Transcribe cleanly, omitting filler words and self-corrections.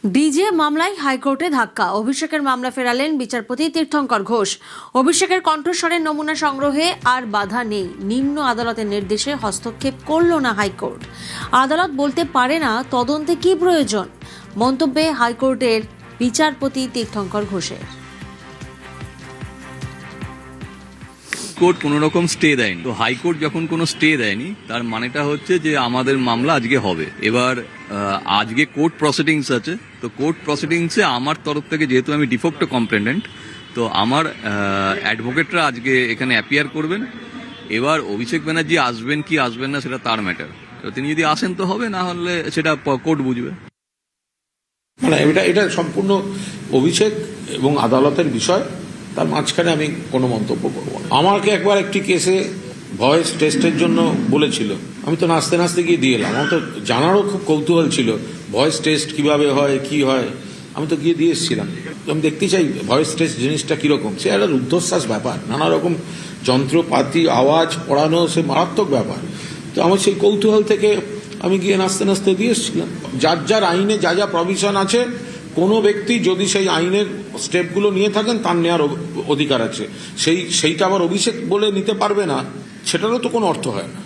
DJ মামলায় হাইকোর্টে ধাক্কা, অভিষেকের মামলা ফেরালেন বিচারপতি তীর্থঙ্কর ঘোষ। অভিষেকের কণ্ঠস্বরের নমুনা সংগ্রহে আর বাধা নেই, নিম্ন আদালতের নির্দেশে হস্তক্ষেপ করল না হাইকোর্ট। আদালত বলতে পারে না তদন্তে কি প্রয়োজন, মন্তব্যে হাইকোর্টের বিচারপতি তীর্থঙ্কর ঘোষের। কোর্ট কোনো রকম স্টে দেয়নি, তো হাইকোর্ট যখন কোনো স্টে দেয়নি তার মানেটা হচ্ছে যে আমাদের মামলা আজকে হবে। এবার আজকে কোর্ট প্রসিডিংস আছে, তো কোর্ট প্রসিডিংসে আমার তরফ থেকে, যেহেতু আমি ডিফেক্ট কমপ্লেনেন্ট, তো আমার অ্যাডভোকেটরা আজকে এখানে অ্যাপিয়ার করবেন। এবার অভিষেক ব্যানার্জি আসবেন কি আসবেন না সেটা তার ম্যাটার, তিনি যদি আসেন তো হবে, না হলে সেটা কোর্ট বুঝবে। মানে এটা সম্পূর্ণ অভিষেক এবং আদালতের বিষয়, তার মাঝখানে আমি কোনো মন্তব্য করব না। আমাকে একবার একটি কেসে ভয়েস টেস্টের জন্য বলেছিল, আমি তো নাচতে নাচতে গিয়ে দিয়ে এলাম। আমার তো জানারও খুব কৌতূহল ছিল ভয়েস টেস্ট কিভাবে হয়, কি হয়। আমি তো গিয়ে দিয়ে এসেছিলাম, আমি দেখতে চাই ভয়েস টেস্ট জিনিসটা কিরকম। সে একটা রুদ্ধশ্বাস ব্যাপার, নানা রকম যন্ত্রপাতি, আওয়াজ পড়ানো, সে মারাত্মক ব্যাপার। তো আমার সেই কৌতূহল থেকে আমি গিয়ে নাচতে নাচতে দিয়ে এসেছিলাম। যার যার আইনে যা যা প্রভিশন আছে, কোনো ব্যক্তি যদি সেই আইনের স্টেপগুলো নিয়ে থাকেন তার নেওয়ার অধিকার আছে। সেইটা আবার অভিষেক বলে নিতে পারবে না, সেটারও তো কোনো অর্থ হয় না।